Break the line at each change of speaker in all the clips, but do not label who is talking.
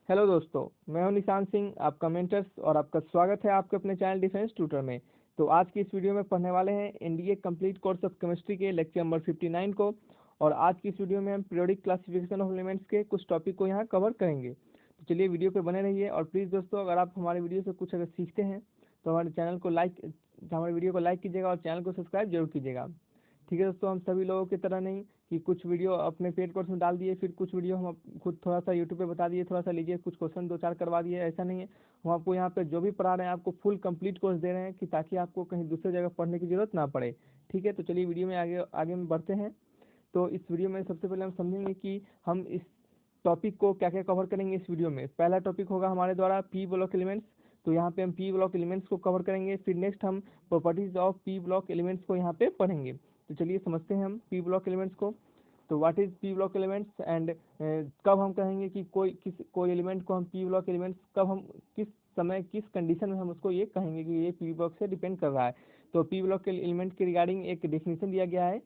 Hello दोस्तों, मैं हूं निशान सिंह, आपका मेंटर्स, और आपका स्वागत है आपके अपने चैनल डिफेंस ट्यूटर में। तो आज की इस वीडियो में पढ़ने वाले हैं NDA complete course of chemistry के लेक्चर नंबर 59 को। और आज की इस वीडियो में हम पीरियोडिक क्लासिफिकेशन ऑफ एलिमेंट्स के कुछ टॉपिक को यहाँ कवर करेंगे। तो चलिए वीडियो पे बने रहिए। और प्लीज़ दोस्तों, अगर आप हमारे वीडियो से कुछ अगर सीखते हैं तो हमारे वीडियो को लाइक कीजिएगा और चैनल को सब्सक्राइब जरूर कीजिएगा। ठीक है दोस्तों, हम सभी लोगों की तरह नहीं कि कुछ वीडियो अपने पेड कोर्स में डाल दिए, फिर कुछ वीडियो हम खुद थोड़ा सा यूट्यूब पे बता दिए, थोड़ा सा लीजिए, कुछ क्वेश्चन दो चार करवा दिए, ऐसा नहीं है। हम आपको यहाँ पे जो भी पढ़ा रहे हैं आपको फुल कंप्लीट कोर्स दे रहे हैं कि ताकि आपको कहीं दूसरी जगह पढ़ने की जरूरत ना पड़े। ठीक है, तो चलिए वीडियो में आगे आगे में बढ़ते हैं। तो इस वीडियो में सबसे पहले हम समझेंगे कि हम इस टॉपिक को क्या क्या कवर करेंगे। इस वीडियो में पहला टॉपिक होगा हमारे द्वारा पी ब्लॉक एलिमेंट्स। तो यहाँ पे हम पी ब्लॉक एलिमेंट्स को कवर करेंगे। फिर नेक्स्ट हम properties of P block elements को यहाँ पे पढ़ेंगे। तो चलिए समझते हैं हम पी ब्लॉक एलिमेंट्स को। तो what is P block elements and कब हम कहेंगे कि कोई एलिमेंट को हम पी ब्लॉक एलिमेंट्स, कब हम किस समय किस कंडीशन में हम उसको ये कहेंगे कि ये पी ब्लॉक से डिपेंड कर रहा है। तो पी ब्लॉक के एलिमेंट के रिगार्डिंग एक डेफिनेशन दिया गया है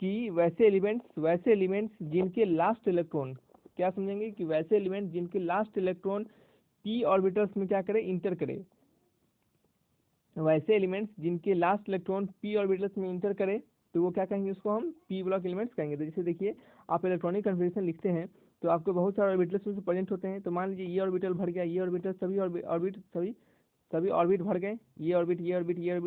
कि वैसे एलिमेंट्स जिनके लास्ट इलेक्ट्रॉन, क्या समझेंगे कि वैसे एलिमेंट जिनके लास्ट इलेक्ट्रॉन पी ऑर्बिटल्स में क्या करे, इंटर करे। वैसे एलिमेंट्स जिनके लास्ट इलेक्ट्रॉन पी ऑर्बिटल्स में इंटर करे तो वो क्या कहेंगे, उसको हम पी ब्लॉक एलिमेंट्स कहेंगे। तो जैसे देखिए, आप इलेक्ट्रॉनिक कन्फिग्रेशन लिखते हैं तो आपको बहुत सारे ऑर्बिटल्स उसमें प्रेजेंट होते हैं। तो मान लीजिए ये ऑर्बिटल भर गया, ये ऑर्बिटल सभी ऑर्बिट भर गए, ये ऑर्बिट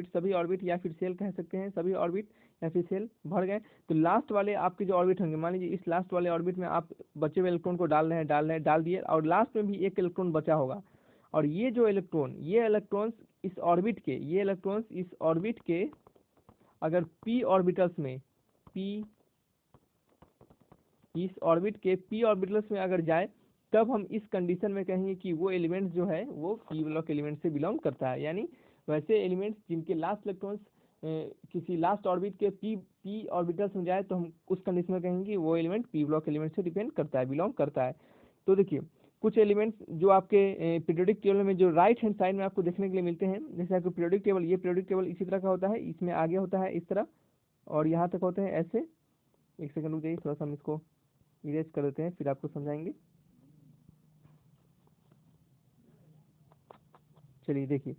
सभी ऑर्बिट, या फिर सेल कह सकते हैं, सभी ऑर्बिट या फिर सेल भर गए। तो लास्ट वाले आपके जो ऑर्बिट होंगे, मान लीजिए इस लास्ट वाले ऑर्बिट में आप बचे हुए इलेक्ट्रॉन को डाल दिए, और लास्ट में भी एक इलेक्ट्रॉन बचा होगा। और ये जो इलेक्ट्रॉन, ये इलेक्ट्रॉन्स इस ऑर्बिट के अगर पी ऑर्बिटल्स में पी इस ऑर्बिट के पी ऑर्बिटल्स में अगर जाए, तब हम इस कंडीशन में कहेंगे कि वो एलिमेंट जो है वो पी ब्लॉक एलिमेंट से बिलोंग करता है। यानी वैसे एलिमेंट्स जिनके लास्ट इलेक्ट्रॉन्स किसी लास्ट ऑर्बिट के पी ऑर्बिटल्स में जाए तो हम उस कंडीशन में कहेंगे कि वो एलिमेंट पी ब्लॉक एलिमेंट से डिपेंड करता है, बिलोंग करता है। तो देखिए, कुछ एलिमेंट्स जो आपके पीरियोडिक टेबल में जो राइट हैंड साइड में आपको देखने के लिए मिलते हैं, जैसे आपको पीरियोडिक टेबल, ये पीरियोडिक टेबल इसी तरह का होता है, इसमें आगे होता है इस तरह और यहाँ तक होते हैं ऐसे। एक सेकंड रुक जाइए, थोड़ा सा हम इसको इरेज कर देते हैं, फिर आपको समझाएंगे। चलिए देखिए,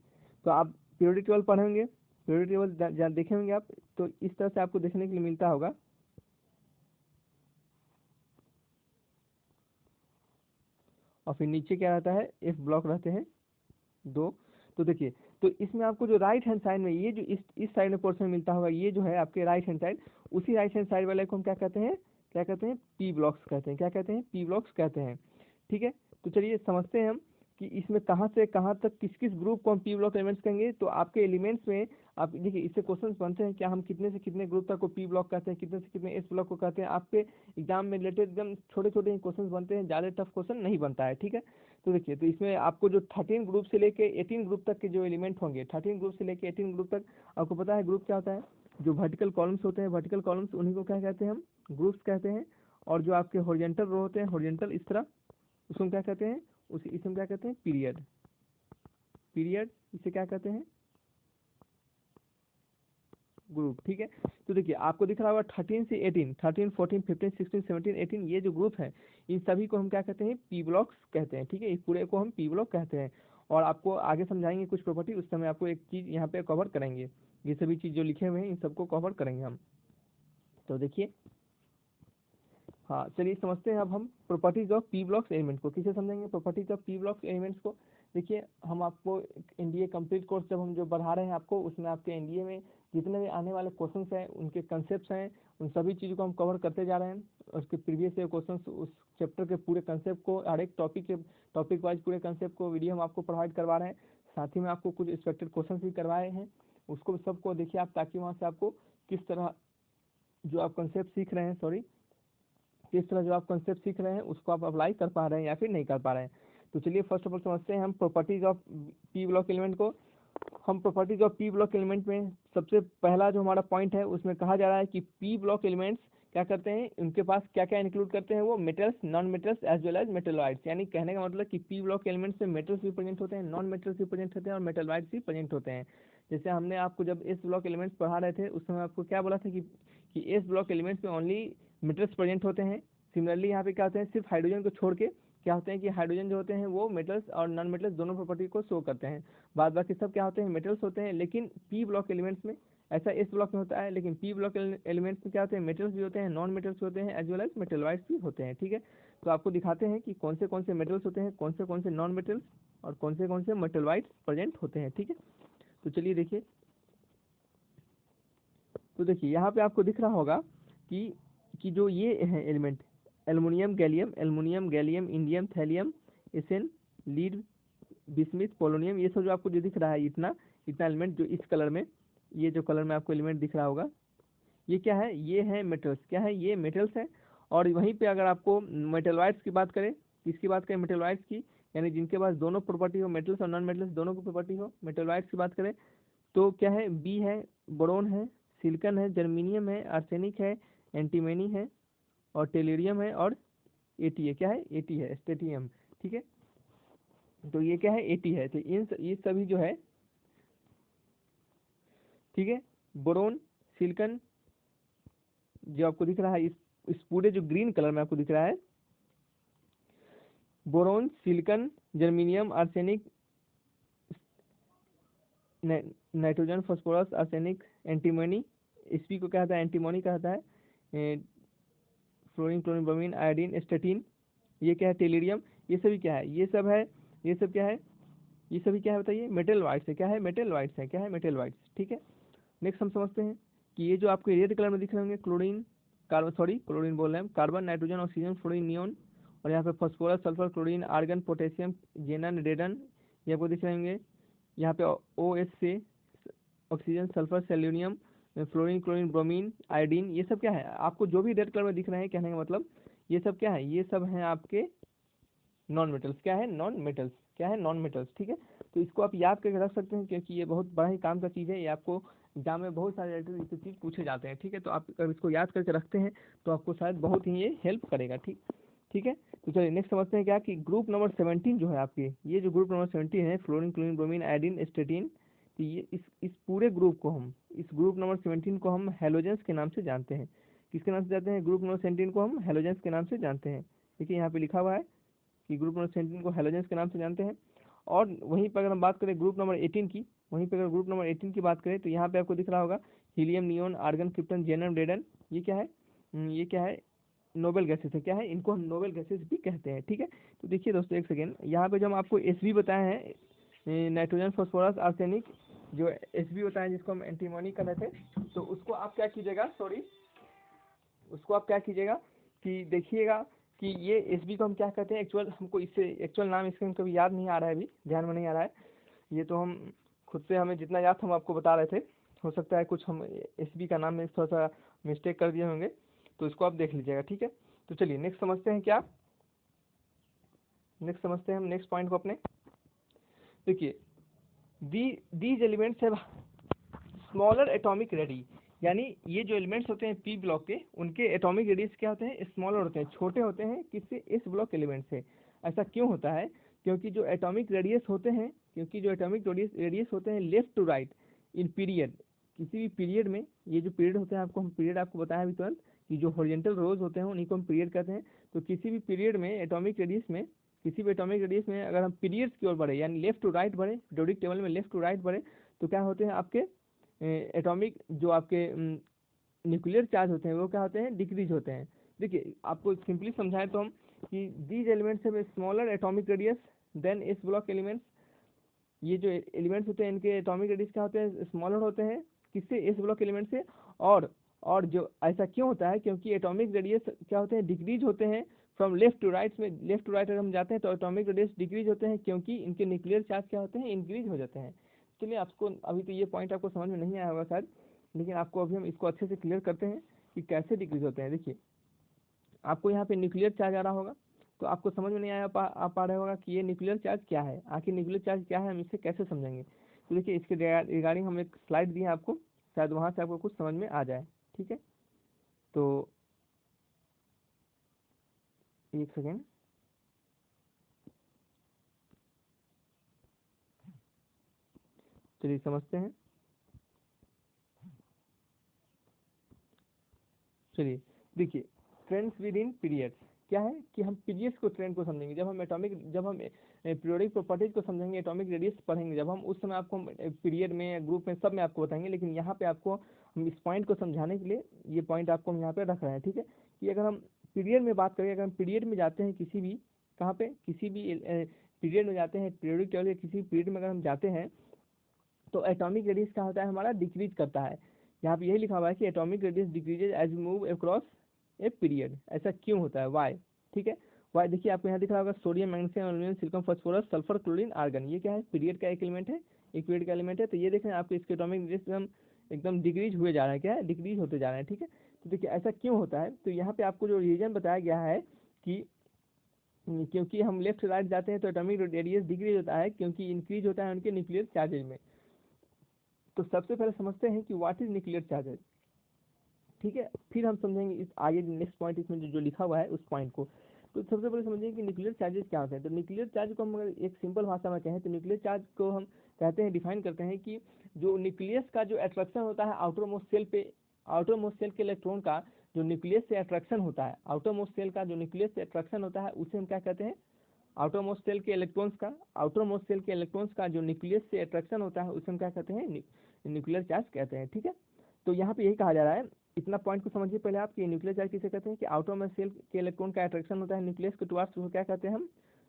तो आप पीरियोडिक टेबल पढ़ेंगे, पीरियोडिक टेबल देखेंगे आप, तो इस तरह से आपको देखने के लिए मिलता होगा। और फिर नीचे क्या रहता है, एफ ब्लॉक रहते हैं 2। तो देखिए, तो इसमें आपको जो राइट हैंड साइड में ये जो इस साइड में पोर्शन मिलता होगा, ये जो है आपके राइट हैंड साइड, उसी राइट हैंड साइड वाले को हम क्या कहते हैं, पी ब्लॉक्स कहते हैं। क्या कहते हैं, पी ब्लॉक्स कहते हैं। ठीक है, तो चलिए समझते हैं हम कि इसमें कहाँ से कहाँ तक किस किस ग्रुप को हम पी ब्लॉक एलिमेंट्स कहेंगे। तो आपके एलिमेंट्स में आप देखिए, इससे क्वेश्चन बनते हैं, क्या हम कितने से कितने ग्रुप तक को पी ब्लॉक कहते हैं, कितने से कितने एस ब्लॉक को कहते हैं। आपके एग्जाम में रिलेटेड एकदम छोटे छोटे क्वेश्चन बनते हैं, ज़्यादा टफ क्वेश्चन नहीं बनता है। ठीक है, तो देखिए, तो इसमें आपको जो 13 ग्रुप से लेके 18 ग्रुप तक के जो एलिमेंट होंगे, 13 ग्रुप से लेके 18 ग्रुप तक, आपको पता है ग्रुप क्या होता है। जो वर्टिकल कॉलम्स होते हैं, वर्टिकल कॉलम्स, उन्हीं को क्या कहते हैं, हम ग्रुप्स कहते हैं। और जो आपके हॉरिजॉन्टल रो होते हैं, हॉरिजॉन्टल इस तरह, उसको क्या कहते हैं, इसमें क्या कहते हैं, पीरियड। पीरियड इसे क्या कहते हैं, ग्रुप। ठीक है, तो देखिए आपको दिख रहा होगा 13 से 18, 13 14 15 16 17 18, ये जो ग्रुप है इन सभी को हम क्या कहते हैं, पी ब्लॉक्स कहते हैं। ठीक है, इस पूरे को हम पी ब्लॉक कहते हैं। और आपको आगे समझाएंगे कुछ प्रॉपर्टी, उस समय आपको एक चीज़ यहाँ पे कवर करेंगे। ये सभी चीज़ जो लिखे हुए हैं इन सबको कवर करेंगे हम। तो देखिए, हाँ चलिए समझते हैं अब हम properties of P blocks element को। किसे समझेंगे properties of P blocks elements को। देखिए, हम आपको एनडीए कंप्लीट कोर्स जब हम जो बढ़ा रहे हैं आपको, उसमें आपके एनडीए में जितने भी आने वाले क्वेश्चंस हैं, उनके कंसेप्ट हैं, उन सभी चीज़ों को हम कवर करते जा रहे हैं। उसके प्रीवियस क्वेश्चन, उस चैप्टर के पूरे कंसेप्ट को, हर एक टॉपिक वाइज पूरे कंसेप्ट को वीडियो हम आपको प्रोवाइड करवा रहे हैं। साथ ही में आपको कुछ एक्सपेक्टेड क्वेश्चन भी करवाए हैं, उसको सबको देखिए आप, ताकि वहाँ से आपको किस तरह जो आप कंसेप्ट सीख रहे हैं, किस तरह जो आप कंसेप्ट सीख रहे हैं उसको आप अप्लाई कर पा रहे हैं या फिर नहीं कर पा रहे हैं। तो चलिए फर्स्ट ऑफ ऑल समझते हैं हम properties of P block element को। हम properties of P block element में सबसे पहला जो हमारा पॉइंट है, उसमें कहा जा रहा है कि पी ब्लॉक एलिमेंट्स क्या करते हैं, उनके पास क्या क्या इंक्लूड करते हैं, वो metals, non metals as well as metalloids. यानी कहने का मतलब कि पी ब्लॉक एलिमेंट्स में मेटल्स भी प्रेजेंट होते हैं, नॉन मेटल्स भी प्रेजेंट होते हैं, और मेटलॉइड्स भी प्रेजेंट होते हैं। जैसे हमने आपको जब एस ब्लॉक एलिमेंट्स पढ़ा रहे थे, उस समय आपको क्या बोला था कि एस ब्लॉक एलिमेंट्स में ओनली मेटल्स प्रेजेंट होते हैं। सिमिलरली यहाँ पे क्या होते हैं, सिर्फ हाइड्रोजन को छोड़ के क्या होते हैं कि हाइड्रोजन जो होते हैं वो मेटल्स और नॉन मेटल्स दोनों प्रॉपर्टी को शो करते हैं। बाद बाकी सब क्या होते हैं, मेटल्स होते हैं। लेकिन पी ब्लॉक एलिमेंट्स में ऐसा एस ब्लॉक में होता है, लेकिन पी ब्लॉक एलिमेंट्स में क्या होते हैं, मेटल्स भी होते हैं, नॉन मेटल्स होते हैं, एज वेल एज मेटलवाइड्स भी होते हैं। ठीक है, तो आपको दिखाते हैं कि कौन से मेटल्स होते हैं, कौन से नॉन मेटल्स और कौन से मेटलवाइड्स प्रेजेंट होते हैं। ठीक है, तो चलिए देखिए। तो देखिए यहाँ पे आपको दिख रहा होगा कि जो ये है element, aluminium gallium indium thallium एसेन लीड बिस्मिथ पोलोनियम, ये सब जो आपको जो दिख रहा है, इतना इतना एलिमेंट जो इस कलर में, ये जो कलर में आपको एलिमेंट दिख रहा होगा, ये क्या है, ये है मेटल्स। क्या है, ये मेटल्स है। और वहीं पे अगर आपको मेटलवाइड्स की बात करें, किसकी बात करें, मेटलवाइड्स की, यानी जिनके पास दोनों प्रॉपर्टी हो, मेटल्स और नॉन मेटल्स दोनों की प्रॉपर्टी हो, मेटलवाइड्स की बात करें तो क्या है, बी है, बोरोन है, सिलिकन है, जर्मीनियम है, आर्सेनिक है, एंटीमनी है और टेलेरियम है और एटी है। क्या है, एटी है, स्टेटियम। ठीक है, तो ये क्या है, एटी है। तो ये सभी जो है, ठीक है, बोरोन सिलिकन जो आपको दिख रहा है, इस पूरे जो ग्रीन कलर में आपको दिख रहा है, boron silicon germanium arsenic nitrogen phosphorus arsenic antimony, SP को कहता है एंटीमोनी कहता है, fluorine chlorine bromine iodine statin, ये क्या है, टेलिरियम, ये सभी क्या है, ये सब है, ये सब क्या है, ये सभी क्या है बताइए, मेटल वाइट्स है। क्या है, मेटल वाइट्स है। क्या है, मेटल वाइट्स। ठीक है, नेक्स्ट हम समझते हैं कि ये जो आपको रेड कलर में दिख रहे होंगे, क्लोरीन कार्बन, सॉरी क्लोरीन बोल रहे हैं, carbon nitrogen oxygen fluorine neon, और यहाँ पे phosphorus sulphur chlorine argon potassium xenon radon, ये आपको दिख रहे होंगे। यहाँ पे ओ एस से oxygen sulphur selenium fluorine chlorine bromine iodine, ये सब क्या है, आपको जो भी रेड कलर में दिख रहे हैं, कहने का मतलब ये सब क्या है, ये सब हैं आपके नॉन मेटल्स। क्या है, नॉन मेटल्स। क्या है, नॉन मेटल्स। ठीक है, तो इसको आप याद करके रख सकते हैं, क्योंकि ये बहुत बड़ा ही काम का चीज़ है। ये आपको एग्जाम में बहुत सारे रिलेटेड चीज़ पूछे जाते हैं। ठीक है, तो आप अगर इसको याद करके रखते हैं तो आपको शायद बहुत ही ये हेल्प करेगा। ठीक ठीक है, तो चलिए नेक्स्ट समझते हैं क्या कि ग्रुप नंबर 17 जो है आपके, ये जो ग्रुप नंबर 17 है, fluorine chlorine bromine iodine statin, तो ये इस पूरे ग्रुप को हम, इस ग्रुप नंबर 17 को हम हेलोजेंस के नाम से जानते हैं। किसके नाम से जानते हैं, ग्रुप नंबर 17 को हम हेलोजेंस के नाम से जानते हैं। देखिए यहाँ पे लिखा हुआ है कि ग्रुप नंबर 17 को हेलोजेंस के नाम से जानते हैं। और वहीं पर अगर हम बात करें ग्रुप नंबर 18 की, वहीं पर अगर ग्रुप नंबर 18 की बात करें तो यहाँ पे आपको दिख रहा होगा helium neon argon krypton xenon radon, ये क्या है, ये क्या है, नोबेल गैसेस है। क्या है, इनको हम नोबेल गैसेस भी कहते हैं। ठीक है, तो देखिए दोस्तों एक सेकेंड, यहाँ पे जो हम आपको एस बी बताए हैं, नाइट्रोजन फॉस्फोरस आर्सेनिक, जो एस बी होता है जिसको हम एंटीमोनी कर रहे थे, तो उसको आप क्या कीजिएगा, सॉरी, उसको आप क्या कीजिएगा कि देखिएगा कि ये एस बी को हम क्या कहते हैं, एक्चुअल हमको इससे एक्चुअल नाम इसका कभी याद नहीं आ रहा है, अभी ध्यान में नहीं आ रहा है। ये तो हम खुद से हमें जितना याद था हम आपको बता रहे थे, हो सकता है कुछ हम एस बी का नाम में थोड़ा सा मिस्टेक कर दिए होंगे, तो इसको आप देख लीजिएगा। ठीक है, तो चलिए नेक्स्ट समझते हैं क्या, नेक्स्ट समझते हैं हम नेक्स्ट पॉइंट को अपने। देखिए these elements have smaller atomic ready, यानी ये जो एलिमेंट्स होते हैं पी ब्लॉक के, उनके एटॉमिक रेडियस क्या होते हैं, स्मॉलर होते हैं, छोटे होते हैं, किससे, इस ब्लॉक एलिमेंट से। ऐसा क्यों होता है, क्योंकि जो एटॉमिक रेडियस होते हैं, क्योंकि जो एटॉमिक रेडियस होते हैं left to right in period, किसी भी पीरियड में, ये जो पीरियड होते हैं, आपको हम पीरियड आपको बताया अभी तुरंत कि जो हॉरिजॉन्टल रोज होते हैं उन्हीं को हम पीरियड कहते हैं। तो किसी भी पीरियड में एटॉमिक रेडियस में, किसी भी एटॉमिक रेडियस में अगर हम पीरियड्स की ओर बढ़े, यानी लेफ्ट टू राइट बढ़े, पीरियोडिक टेबल में लेफ्ट टू राइट बढ़े, तो क्या होते हैं आपके एटॉमिक जो आपके न्यूक्लियर चार्ज होते हैं वो क्या होते हैं, डिक्रीज होते हैं। देखिए आपको सिंपली समझाएं तो हम कि these elements have smaller atomic radius than S block elements, ये जो एलिमेंट्स होते हैं इनके एटॉमिक रेडियस क्या होते हैं, स्मॉलर होते हैं, किससे, इस ब्लॉक एलिमेंट से। और जो ऐसा क्यों होता है, क्योंकि एटॉमिक रेडियस क्या होते हैं, डिक्रीज होते हैं फ्रॉम लेफ्ट टू राइट में, लेफ्ट टू राइट अगर हम जाते हैं तो एटॉमिक रेडियस डिक्रीज होते हैं, क्योंकि इनके न्यूक्लियर चार्ज क्या होते हैं, इंक्रीज हो जाते हैं। चलिए आपको अभी तो ये पॉइंट आपको समझ में नहीं आया होगा शायद, लेकिन आपको अभी हम इसको अच्छे से क्लियर करते हैं कि कैसे डिक्रीज होते हैं। देखिए आपको यहाँ पे न्यूक्लियर चार्ज आ रहा होगा, तो आपको समझ में नहीं आ पा रहा होगा कि ये न्यूक्लियर चार्ज क्या है, आखिर न्यूक्लियर चार्ज क्या है, हम इसे कैसे समझेंगे। तो देखिए इसके रिगार्डिंग हम एक स्लाइड दिए आपको, शायद वहाँ से आपको कुछ समझ में आ जाए। ठीक है, तो एक सेकेंड, चलिए समझते हैं। चलिए देखिए, ट्रेंड्स विद इन पीरियड्स, क्या है कि हम पीरियड्स को ट्रेंड को समझेंगे। जब हम पीरियोडिक प्रॉपर्टीज को समझेंगे, एटॉमिक रेडियस पढ़ेंगे जब हम, उस समय आपको हम पीरियड में, ग्रुप में, सब में आपको बताएंगे। लेकिन यहाँ पे आपको हम इस पॉइंट को समझाने के लिए ये पॉइंट आपको हम यहाँ पे रख रहे हैं, ठीक है। कि अगर हम पीरियड में बात करें, अगर हम पीरियड में जाते हैं किसी भी, कहाँ पे, किसी भी पीरियड में जाते हैं, पीरियोडिक टेबल के किसी पीरियड में अगर हम जाते हैं, तो एटॉमिक रेडियस क्या होता है हमारा, डिक्रीज करता है। यहाँ पे यही लिखा हुआ है कि atomic radius decreases as we move across a period. ऐसा क्यों होता है, वाई, ठीक है। वाई देखिए आपको यहाँ दिख रहा होगा, sodium, magnesium, aluminium, silicon, phosphorus, sulphur, chlorine, argon, ये क्या है, पीरियड का एक एलिमेंट है, एक पीरियड का एलिमेंट है। तो ये देखें आपके इसके एटॉमिक रेडियस एकदम डिक्रीज हुए जा रहे हैं, क्या है, डिक्रीज होते जा रहे हैं, ठीक है। तो देखिए ऐसा क्यों होता है, तो यहाँ पे आपको जो रीजन बताया गया है कि क्योंकि हम लेफ्ट राइट जाते हैं तो एटॉमिक रेडियस डिक्रीज होता है, क्योंकि इंक्रीज होता है उनके न्यूक्लियर चार्जेज में। तो सबसे पहले समझते हैं कि व्हाट इज न्यूक्लियर चार्जेज, ठीक है। फिर हम समझेंगे इस आगे नेक्स्ट पॉइंट इसमें जो लिखा हुआ है उस पॉइंट को। तो सबसे पहले समझेंगे कि न्यूक्लियर चार्जेस क्या होते हैं। तो न्यूक्लियर चार्ज को हम अगर एक सिंपल भाषा में कहें तो न्यूक्लियर चार्ज को हम कहते हैं, डिफाइन करते हैं कि जो न्यूक्लियस का जो अट्रैक्शन होता है आउटर मोस्ट सेल पे, आउटर मोस्ट सेल के इलेक्ट्रॉन का जो न्यूक्लियस से अट्रैक्शन होता है, आउटर मोस्ट सेल का जो न्यूक्लियस से अट्रैक्शन होता है उसे हम क्या कहते हैं, आउटर मोस्ट सेल के इलेक्ट्रॉन्स का, आउटर मोस्ट सेल के इलेक्ट्रॉन्स का जो न्यूक्लियस से अट्रैक्शन होता है उसे हम क्या कहते हैं, न्यूक्लियर चार्ज कहते हैं, ठीक है। तो यहाँ पे यही कहा जा रहा है, इतना पॉइंट को समझिए पहले आप कि न्यूक्लियर चार्ज किसे कहते हैं, कि आउटर मोस्ट सेल के इलेक्ट्रॉन का अट्रैक्शन होता है न्यूक्लियस के टुवार्ड्स, उसको क्या कहते हैं हम,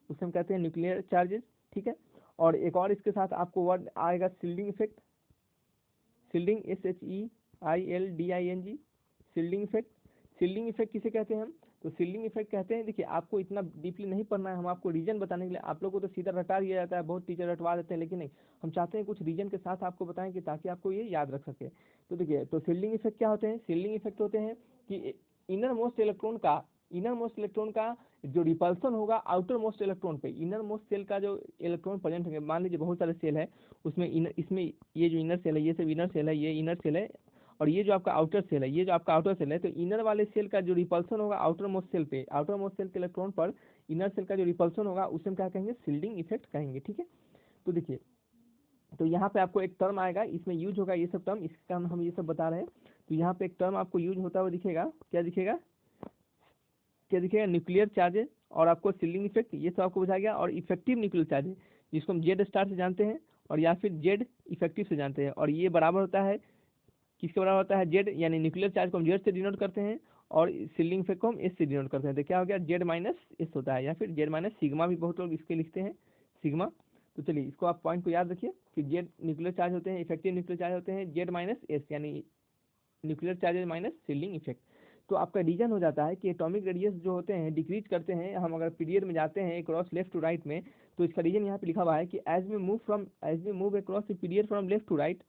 उसे हम कहते हैं न्यूक्लियर चार्जेस, ठीक है। और एक और इसके साथ आपको वर्ड आएगा shielding effect, shielding, SHEILDING, shielding effect. Shielding effect किसे कहते हैं हम, तो शील्डिंग इफेक्ट कहते हैं, देखिए आपको इतना डीपली नहीं पढ़ना है, हम आपको रीजन बताने के लिए, आप लोगों को तो सीधा रटा दिया जाता है, बहुत टीचर रटवा देते हैं, लेकिन नहीं, हम चाहते हैं कुछ रीजन के साथ आपको बताएं कि ताकि आपको ये याद रख सके। तो देखिए, तो शील्डिंग इफेक्ट क्या होते हैं, शील्डिंग इफेक्ट होते हैं कि इनर मोस्ट इलेक्ट्रॉन का, इनर मोस्ट इलेक्ट्रॉन का जो रिपल्सन होगा आउटर मोस्ट इलेक्ट्रॉन पे, इनर मोस्ट सेल का जो इलेक्ट्रॉन प्रेजेंट होंगे, मान लीजिए बहुत सारे सेल है उसमें, इसमें ये जो इनर सेल है ये सब इनर सेल है, ये इनर सेल है, और ये जो आपका आउटर सेल है, ये जो आपका आउटर सेल है, तो इनर वाले सेल का जो रिपल्सन होगा आउटर मोस्ट सेल पे, आउटर मोस्ट सेल के इलेक्ट्रॉन पर इनर सेल का जो रिपल्सन होगा उसे हम क्या कहेंगे, शील्डिंग इफेक्ट कहेंगे, ठीक है। तो देखिए, तो यहाँ पे आपको एक टर्म आएगा, इसमें यूज होगा ये सब टर्म, इसका हम ये सब बता रहे हैं। तो यहाँ पे एक टर्म आपको यूज होता हुआ दिखेगा, क्या दिखेगा, क्या दिखेगा, न्यूक्लियर चार्जेस, और आपको शील्डिंग इफेक्ट, ये सब आपको बुझा गया। और इफेक्टिव न्यूक्लियर चार्जेस जिसको हम जेड स्टार से जानते हैं, और या फिर जेड इफेक्टिव से जानते हैं, और ये बराबर होता है किसके बराबर होता है, जेड, यानी न्यूक्लियर चार्ज को हम जेड से डिनोट करते हैं और शील्डिंग इफेक्ट को हम एस से डिनोट करते हैं। तो क्या हो गया, जेड माइनस एस होता है, या फिर जेड माइनस सिग्मा भी बहुत लोग इसके लिखते हैं, सिग्मा। तो चलिए इसको आप पॉइंट को याद रखिए कि जेड न्यूक्लियर चार्ज होते हैं, इफेक्टिव न्यूक्लियर चार्ज होते हैं जेड माइनस एस, यानी nuclear charges minus shielding effect. तो आपका रीजन हो जाता है कि एटॉमिक रेडियस जो होते हैं डिक्रीज करते हैं, हम अगर पीरियड में जाते हैं क्रॉस लेफ्ट टू राइट में, तो इसका रीजन यहाँ पे लिखा हुआ है कि as we move across the period from left to right,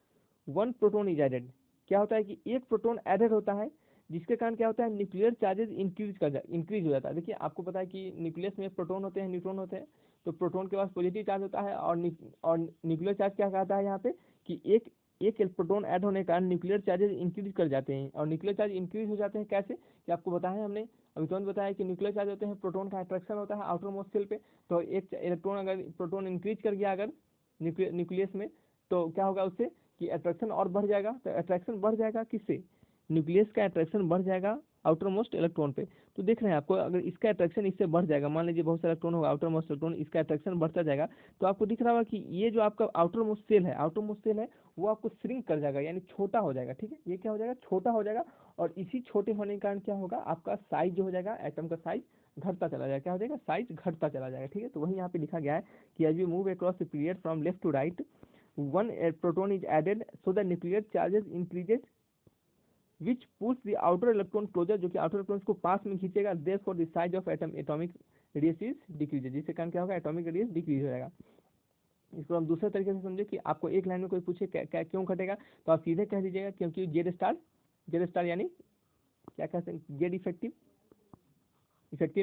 one proton is added. क्या होता है कि एक प्रोटोन एडेड होता है, जिसके कारण क्या होता है, न्यूक्लियर चार्जेज इंक्रीज हो जाता है। देखिए आपको पता है कि न्यूक्लियस में प्रोटोन होते हैं, न्यूट्रॉन होते हैं, तो प्रोटोन के पास पॉजिटिव चार्ज होता है, और न्यूक्लियर चार्ज क्या कहता है यहाँ पे कि एक प्रोटोन ऐड होने के कारण न्यूक्लियर चार्जेज इंक्रीज कर जाते हैं। और न्यूक्लियर चार्ज इंक्रीज हो जाते हैं कैसे, कि आपको बताया हमने अभी तुरंत बताया कि न्यूक्लियर चार्ज होते हैं, प्रोटोन का अट्रैक्शन होता है आउटर मोस्ट सेल पे, तो एक इलेक्ट्रॉन अगर प्रोटोन इंक्रीज कर गया अगर न्यूक्लियस में, तो क्या होगा उससे कि अट्रैक्शन और बढ़ जाएगा। तो अट्रैक्शन बढ़ जाएगा किससे, न्यूक्लियस का अट्रैक्शन बढ़ जाएगा आउटर मोस्ट इलेक्ट्रॉन पे। तो देख रहे हैं आपको, अगर इसका अट्रैक्शन इससे बढ़ जाएगा, मान लीजिए बहुत सारा इलेक्ट्रॉन होगा आउटर मोस्ट इलेक्ट्रॉन, इसका अट्रैक्शन बढ़ता जाएगा, तो आपको दिख रहा होगा कि ये जो आपका आउटर मोस्ट सेल है, आउटर मोस्ट सेल है वो आपको श्रिंक कर जाएगा, यानी छोटा हो जाएगा, ठीक है। ये क्या हो जाएगा, छोटा हो जाएगा, और इसी छोटे होने के कारण क्या होगा, आपका साइज जो हो जाएगा, एटम का साइज घटता चला जाएगा, क्या हो जाएगा, साइज घटता चला जाएगा, ठीक है। तो वही यहाँ पे लिखा गया है कि as we move across the period from left to right, one proton is added so the nuclear charges increases which push the outer electron closer, जो कि outer electrons को पास में खींचेगा, therefore the size of atom atomic radius is decreases, जिसके कारण क्या होगा, atomic radius decrease हो जाएगा। इसको हम दूसरे तरीके से समझे कि आपको एक लाइन में कोई पूछे क्या क्यों घटेगा, तो आप सीधे कह दीजिएगा क्योंकि जेड स्टार यानी क्या कहते हैं, जेड इफेक्टिव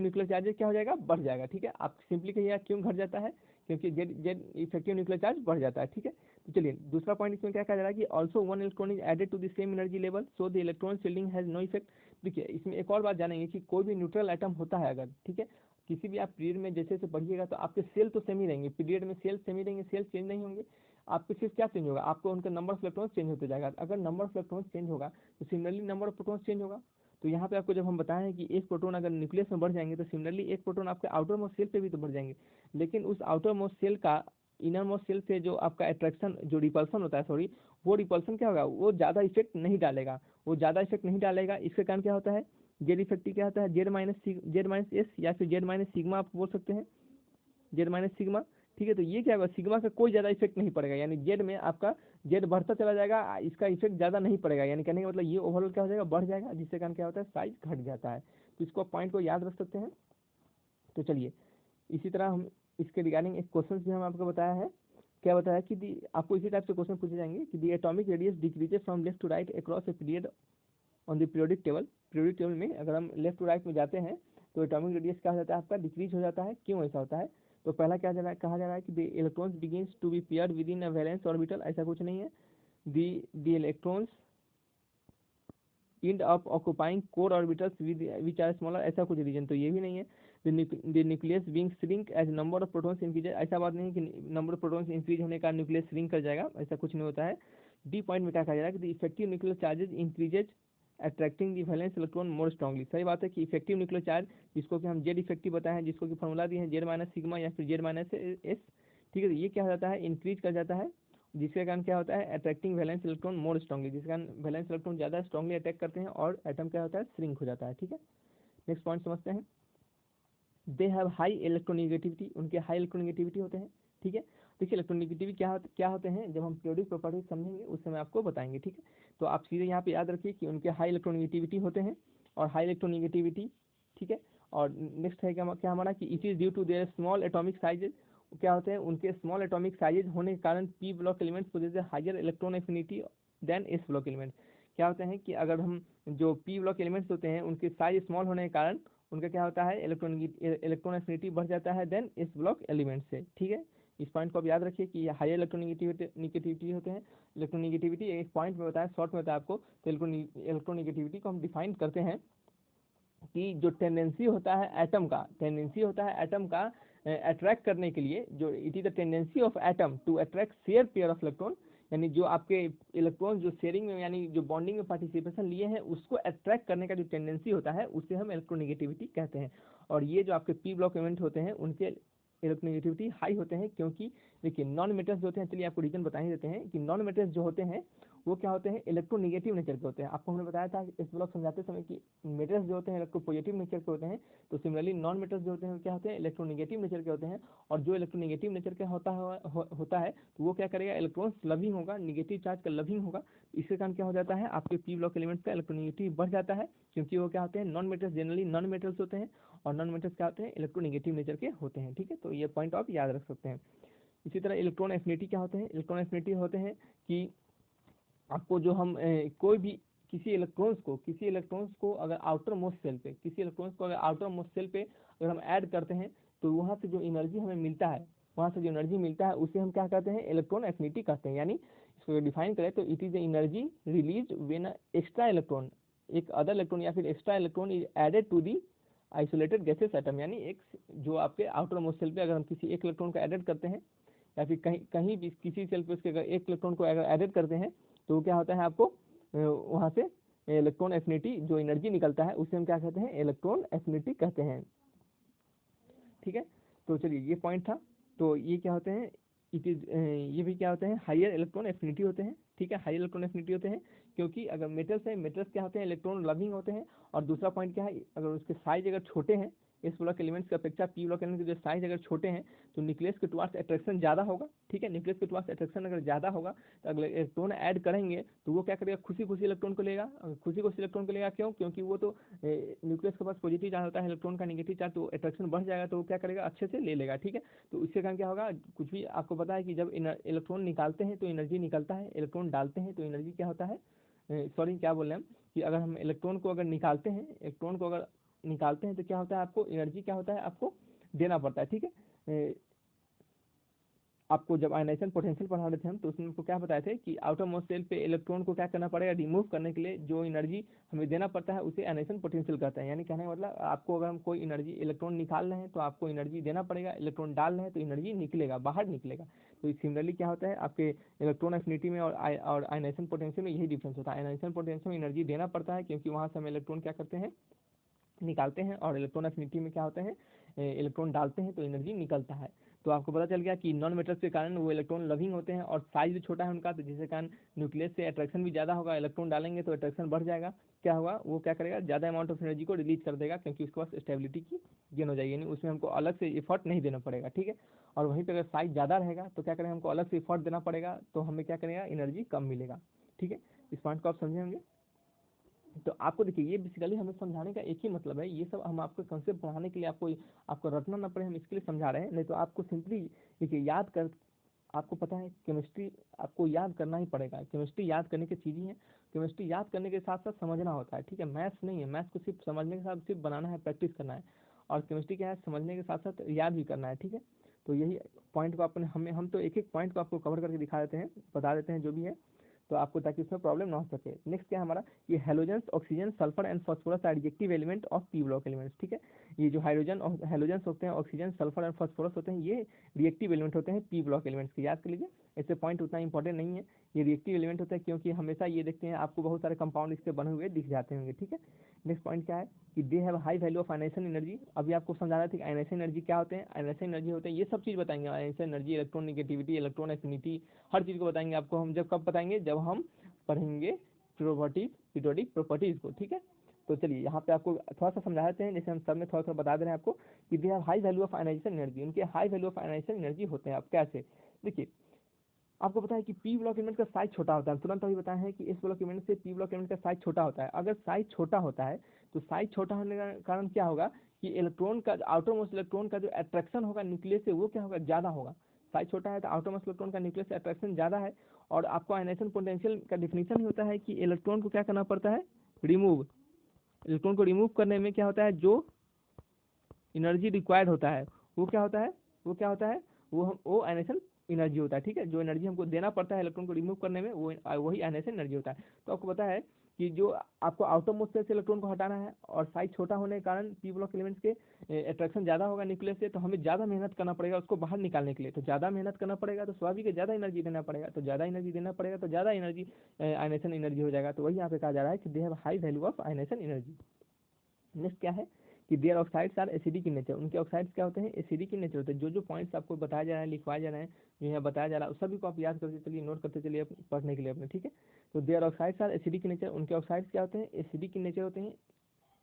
न्यूक्लियर चार्ज क्या हो जाएगा, बढ़ जाएगा, ठीक है। आप सिंपली कहिएगा क्यों घट जाता है, क्योंकि जेड इफेक्टिव न्यूक्लियर चार्ज बढ़ जाता है, ठीक है। तो चलिए दूसरा पॉइंट इसमें क्या कहा जा रहा है कि also one electron is added to the same energy level so the electron shielding has no effect. देखिए इसमें एक और बात जानेंगे कि कोई भी न्यूट्रल आइटम होता है अगर, ठीक है, किसी भी आप पीरियड में जैसे जैसे पढ़िएगा तो आपके सेल तो सेम ही रहेंगे, पीरियड में सेल सेम ही रहेंगे, सेल चेंज नहीं होंगे, आपके सिर्फ क्या चेंज होगा, आपको उनका नंबर ऑफ इलेक्ट्रॉन्स चेंज होते जाएगा। अगर नंबर ऑफ इलेक्ट्रॉन्स चेंज होगा तो similarly number of protons change होगा। तो यहाँ पे आपको जब हम बताएं कि एक प्रोटॉन अगर न्यूक्लियस में बढ़ जाएंगे तो सिमिलरली एक प्रोटॉन आपके आउटर मोस्ट सेल पे भी तो बढ़ जाएंगे, लेकिन उस आउटर मोस्ट सेल का इनर मोस्ट सेल से जो आपका अट्रैक्शन जो रिपल्सन होता है, सॉरी, वो रिपल्सन क्या होगा, वो ज़्यादा इफेक्ट नहीं डालेगा, वो ज़्यादा इफेक्ट नहीं डालेगा। इसके कारण क्या होता है, जेड इफेक्टिव क्या होता है, जेड माइनस एस या फिर जेड माइनस सिग्मा आप बोल सकते हैं, जेड माइनस सिग्मा। ठीक है, तो ये क्या होगा, सिग्मा का कोई ज़्यादा इफेक्ट नहीं पड़ेगा, यानी जेड में आपका जेड बढ़ता चला जाएगा, इसका इफेक्ट ज़्यादा नहीं पड़ेगा, यानी कहने का मतलब ये ओवरऑल क्या हो जाएगा, बढ़ जाएगा, जिससे कारण क्या होता है, साइज घट जाता है। तो इसको पॉइंट को याद रख सकते हैं। तो चलिए इसी तरह हम इसके रिगार्डिंग एक क्वेश्चन भी हम आपको बताया है, क्या बताया कि आपको इसी टाइप से क्वेश्चन पूछे जाएंगे कि the atomic radius decreases from left to right across a period on the periodic table. Periodic table में अगर हम लेफ्ट टू राइट में जाते हैं तो एटॉमिक रेडियस क्या हो जाता है, आपका डिक्रीज हो जाता है। क्यों ऐसा होता है, तो पहला क्या कहा जा रहा है कि the electrons begins to be paired within a valence orbital, ऐसा कुछ नहीं है। The electrons end up occupying core orbitals which are smaller, ऐसा कुछ रीजन तो ये भी नहीं है। the nucleus being shrink as number of protons increases, ऐसा बात नहीं कि नंबर ऑफ प्रोटॉन्स इंक्रीज होने का न्यूक्लियस श्रिंक कर जाएगा, ऐसा कुछ नहीं होता है। डी पॉइंट में क्या कहा जा रहा है कि effective nuclear charges increases attracting दी वैलेंस इलेक्ट्रॉन मोर स्ट्रांगली। सही बात है कि इफेक्टिव न्यूक्लियर चार्ज जिसको कि हम जेड इफेक्टिव बताए हैं, जिसको कि फॉर्मूला दिए हैं जेड माइनस सिग्मा या फिर जेड माइनस एस। ठीक है, तो ये क्या हो जाता है, इंक्रीज कर जाता है, जिसके कारण क्या होता है, attracting valence electron more strongly, जिसके कारण वैलेंस इलेक्ट्रॉन ज़्यादा स्ट्रांगली अटैक करते हैं और एटम क्या होता है, श्रिंक हो जाता है। ठीक है, नेक्स्ट पॉइंट समझते हैं। दे हैव हाई इलेक्ट्रोनिगेटिविटी, उनके हाई इलेक्ट्रोनिगेटिविटी होते हैं। ठीक है, देखिए इलेक्ट्रोनिगेटिविटी क्या होते हैं, जब हम पीरियोडिक प्रॉपर्टीज समझेंगे उस समय आपको बताएंगे। ठीक है, तो आप सीधे यहाँ पे याद रखिए कि उनके हाई इलेक्ट्रोनिगेटिविटी होते हैं और हाई इलेक्ट्रोनिगेटिविटी। ठीक है, और नेक्स्ट है क्या हमारा कि it is due to their small atomic sizes, क्या होते हैं, उनके स्मॉल एटॉमिक साइजेज होने के कारण P block elements possess higher electron affinity than S block elements. क्या होते हैं कि अगर हम जो पी ब्लॉक एलिमेंट्स होते हैं उनके साइज स्मॉल होने के कारण उनका क्या होता है, इलेक्ट्रॉन एफिनिटी बढ़ जाता है देन इस ब्लॉक एलिमेंट से। ठीक है, इस पॉइंट को आप याद रखिए कि हाई इलेक्ट्रोनिगेटिविटी होते हैं। इलेक्ट्रोनिगेटिविटी एक पॉइंट में बताया, शॉर्ट में बताया आपको, तो इलेक्ट्रोनिगेटिविटी को हम डिफाइन करते हैं कि जो टेंडेंसी होता है एटम का, टेंडेंसी होता है एटम का अट्रैक्ट करने के लिए, जो it is the tendency of atom to attract share pair of electron, यानी जो आपके इलेक्ट्रॉन जो शेयरिंग में यानी जो बॉन्डिंग में पार्टिसिपेशन लिए हैं उसको अट्रैक्ट करने का जो टेंडेंसी होता है उसे हम इलेक्ट्रोनिगेटिविटी कहते हैं। और ये जो आपके पी ब्लॉक एलिमेंट होते हैं उनके इलेक्ट्रोनिगेटिविटी हाई होते हैं, क्योंकि देखिए नॉन मेटल्स जो होते हैं, चलिए आपको रीजन बता ही देते हैं कि नॉन मेटल्स जो होते हैं वो क्या होते हैं, इलेक्ट्रोनिगेटिव नेचर के होते हैं। आपको हमने बताया था इस ब्लॉक समझाते समय कि मेटल्स जो होते हैं इलेक्ट्रोपॉजिटिव नेचर के होते हैं, तो सिमिलरली नॉन मेटल्स जो होते हैं क्या होते हैं, इलेक्ट्रोनिगेटिव नेचर के होते हैं। और जो इलेक्ट्रोनिगेटिव नेचर का होता है तो वो क्या करेगा, इलेक्ट्रॉन्स लविंग होगा, निगेटिव चार्ज का लविंग होगा। इसके कारण क्या हो जाता है, आपके पी ब्लॉक एलिमेंट्स का इलेक्ट्रोनिगेटिव बढ़ जाता है, क्योंकि वो क्या होते हैं, non metals, generally non metals होते हैं, और नॉन मेटल्स क्या होते हैं, इलेक्ट्रोनिगेटिव नेचर के होते हैं। ठीक है, तो ये पॉइंट आप याद रख सकते हैं। इसी तरह इलेक्ट्रॉन एफिनिटी क्या होते हैं, इलेक्ट्रॉन एफिनिटी होते हैं कि आपको जो हम कोई भी किसी इलेक्ट्रॉन्स को अगर आउटर मोस्ट सेल पे, किसी इलेक्ट्रॉन्स को अगर आउटर मोस्ट सेल पे अगर हम ऐड करते हैं तो वहाँ से जो एनर्जी हमें मिलता है, वहाँ से जो एनर्जी मिलता है उसे हम क्या कहते हैं, इलेक्ट्रॉन एफिनिटी कहते हैं। यानी इसको डिफाइन करें तो it is energy release when extra electron, एक अदर इलेक्ट्रॉन या फिर extra electron is added to the isolated gaseous atom. यानी एक जो आपके आउटर मोस्ट सेल पे अगर हम किसी एक इलेक्ट्रॉन को एडेड करते हैं या फिर कहीं भी किसी सेल पे उसके अगर एक इलेक्ट्रॉन को अगर एडेड करते हैं तो क्या होता है, आपको वहाँ से इलेक्ट्रॉन एफिनिटी जो एनर्जी निकलता है उसे हम क्या कहते हैं, इलेक्ट्रॉन एफिनिटी कहते हैं। ठीक है, तो चलिए ये पॉइंट था। तो ये क्या होते हैं, इट इज ये भी क्या होते हैं, हायर इलेक्ट्रॉन एफिनिटी होते हैं। ठीक है, हाई इलेक्ट्रॉन एफिनिटी होते हैं क्योंकि अगर मेटल्स है, मेटल्स क्या होते हैं, इलेक्ट्रॉन लविंग होते हैं। और दूसरा पॉइंट क्या है, अगर उसके साइज अगर छोटे हैं इस ब्लॉक एलिमेंट्स की अपेक्षा, पी ब्लॉक एलिमेंट के जो साइज अगर छोटे हैं तो न्यूक्लियस के टुवार्ड्स अट्रैक्शन ज़्यादा होगा। ठीक है, न्यूक्लियस के टुवार्ड्स अट्रैक्शन अगर ज़्यादा होगा तो अगर इलेक्ट्रॉन ऐड करेंगे तो वो क्या करेगा, खुशी खुशी इलेक्ट्रॉन को लेगा। खुशी खुशी इलेक्ट्रॉन को लेगा क्यों, क्योंकि वो तो न्यूक्लियस के पास पॉजिटिव चार्ज होता है, इलेक्ट्रॉन का नेगेटिव चार्ज, तो अट्रैक्शन बढ़ जाएगा तो वो क्या करेगा, अच्छे से ले लेगा। ठीक है, तो इसके कारण क्या होगा, कुछ भी आपको पता है कि जब इलेक्ट्रॉन निकालते हैं तो एनर्जी निकलता है, इलेक्ट्रॉन डालते हैं तो एनर्जी क्या होता है, सॉरी क्या बोल रहे हैं हम, कि अगर हम इलेक्ट्रॉन को अगर निकालते हैं, इलेक्ट्रॉन को अगर निकालते हैं तो क्या होता है, आपको एनर्जी क्या होता है, आपको देना पड़ता है। ठीक है, आपको जब आयनाइजेशन पोटेंशियल पढ़ा रहे थे हम, तो उसमें आपको क्या बताए थे कि आउटर मोस्ट शेल पे इलेक्ट्रॉन को क्या करना पड़ेगा, रिमूव करने के लिए जो एनर्जी हमें देना पड़ता है उसे आयनाइजेशन पोटेंशियल कहते हैं। यानी कहने का मतलब आपको अगर हम कोई एनर्जी इलेक्ट्रॉन निकाल रहे हैं तो आपको एनर्जी देना पड़ेगा, इलेक्ट्रॉन डाल रहे हैं तो एनर्जी निकलेगा, बाहर निकलेगा। तो सिमिलरली क्या होता है आपके इलेक्ट्रॉन एफिनिटी में और आयनाइजेशन पोटेंशियल में यही डिफरेंस होता है। आयनाइजेशन पोटेंशियल में एनर्जी देना पड़ता है क्योंकि वहाँ से हम इलेक्ट्रॉन क्या करते हैं, निकालते हैं, और इलेक्ट्रॉन एफिनिटी में क्या होते हैं, इलेक्ट्रॉन डालते हैं तो एनर्जी निकलता है। तो आपको पता चल गया कि नॉन मेटल्स के कारण वो इलेक्ट्रॉन लविंग होते हैं और साइज भी छोटा है उनका, तो जिसके कारण न्यूक्लियस से अट्रैक्शन भी ज़्यादा होगा, इलेक्ट्रॉन डालेंगे तो अट्रैक्शन बढ़ जाएगा, क्या होगा वो क्या करेगा, ज़्यादा अमाउंट ऑफ एनर्जी को रिलीज कर देगा क्योंकि उसके पास स्टेबिलिटी की गेन हो जाएगी, यानी उसमें हमको अलग से इफर्ट नहीं देना पड़ेगा, ठीक है। और वहीं पर अगर साइज ज़्यादा रहेगा तो क्या करेंगे, हमको अलग से इफर्ट देना पड़ेगा, तो हमें क्या करेगा, एनर्जी कम मिलेगा, ठीक है। इस पॉइंट को आप समझे होंगे। तो आपको देखिए ये बेसिकली हमें समझाने का एक ही मतलब है, ये सब हम आपको कंसेप्ट पढ़ाने के लिए आपको रटना ना पड़े, हम इसके लिए समझा रहे हैं। नहीं तो आपको सिंपली देखिए याद कर, आपको पता है केमिस्ट्री आपको याद करना ही पड़ेगा, केमिस्ट्री याद करने की चीज़ ही है। केमिस्ट्री याद करने के साथ साथ समझना होता है, ठीक है। मैथ्स नहीं है, मैथ्स को सिर्फ समझने के साथ सिर्फ बनाना है, प्रैक्टिस करना है। और केमिस्ट्री क्या है, समझने के साथ साथ याद भी करना है, ठीक है। तो यही पॉइंट को अपने हम तो एक एक पॉइंट को आपको कवर करके दिखा देते हैं, बता देते हैं जो भी है, तो आपको ताकि उसमें प्रॉब्लम ना हो सके। नेक्स्ट क्या है हमारा, ये halogens, oxygen, sulphur and phosphorus are reactive element of P block elements, ठीक है। ये जो हाइड्रोजन और हेलोजेंस होते हैं, ऑक्सीजन, सल्फर एंड फास्फोरस होते हैं, ये रिएक्टिव एलिमेंट होते हैं पी ब्लॉक एलिमेंट्स के, याद कर लीजिए। ऐसे पॉइंट उतना इंपॉर्टेंट नहीं है, ये रिएक्टिव एलिमेंट होता है क्योंकि हमेशा ये देखते हैं आपको बहुत सारे कंपाउंड इसके बने हुए दिख जाते होंगे, ठीक है। नेक्स्ट पॉइंट क्या है कि they have high value of ionisation energy. अभी आपको समझा रहा था कि आयनाइजेशन एनर्जी क्या होते हैं, आयनाइजेशन एनर्जी होते हैं, ये सब चीज़ बताएंगे, ionisation energy, electron negativity, electron affinity, हर चीज़ को बताएंगे आपको हम। जब कब बताएंगे, जब हम पढ़ेंगे प्रॉपर्टीज, पीरियोडिक प्रॉपर्टीज को, ठीक है। तो चलिए यहाँ पे आपको थोड़ा सा समझा देते हैं, जैसे हम सब में थोड़ा थोड़ा बता दे रहे हैं आपको कि they have high value of ionisation energy, उनके high value of ionisation energy होते हैं। आप कैसे, देखिए आपको पता है कि पी ब्लॉक एलिमेंट का साइज छोटा होता है, तुरंत अभी बताया है कि इस ब्लॉक एलिमेंट से पी ब्लॉक एलिमेंट का साइज छोटा होता है। अगर साइज छोटा होता है तो साइज छोटा होने का कारण क्या होगा कि इलेक्ट्रॉन का, आउटर मोस्ट इलेक्ट्रॉन का जो अट्रैक्शन होगा न्यूक्लियस से, वो क्या होगा, ज़्यादा होगा। साइज छोटा है तो आउटर मोस्ट इलेक्ट्रॉन का न्यूक्लियस से अट्रैक्शन ज़्यादा है। और आपको आयनाइजेशन पोटेंशियल का डिफिनीशन ही होता है कि इलेक्ट्रॉन को क्या करना पड़ता है, रिमूव। इलेक्ट्रॉन को रिमूव करने में क्या होता है, जो एनर्जी रिक्वायर्ड होता है वो क्या होता है, वो आयनाइजेशन एनर्जी होता है, ठीक है। जो एनर्जी हमको देना पड़ता है इलेक्ट्रॉन को रिमूव करने में, वो वही आयनाइजेशन एनर्जी होता है। तो आपको पता है कि जो आपको आउटर मोस्ट से इलेक्ट्रॉन को हटाना है और साइज छोटा होने के कारण पी ब्लॉक एलिमेंट्स के अट्रैक्शन ज़्यादा होगा न्यूक्लियस से, तो हमें ज़्यादा मेहनत करना पड़ेगा उसको बाहर निकालने के लिए। तो ज़्यादा मेहनत करना पड़ेगा तो स्वाभाविक है ज़्यादा एनर्जी देना पड़ेगा, तो ज़्यादा एनर्जी देना पड़ेगा तो ज़्यादा एनर्जी आयनाइजेशन एनर्जी हो जाएगा। तो वही यहाँ पे कहा जा रहा है कि they have high value of ionisation energy. Next क्या है कि their oxides are acidic in nature, उनके ऑक्साइड्स क्या होते हैं, एसिडिक इन नेचर होते हैं। जो पॉइंट्स आपको बताया जा रहा है, लिखवाया जा रहा है, जो यहाँ बताया जा रहा है, उस सभी को आप याद करते चलिए, नोट करते चलिए पढ़ने के लिए अपने, ठीक है। तो their oxides are acidic in nature, उनके ऑक्साइड्स क्या होते हैं, एसिडिक इन नेचर होते हैं।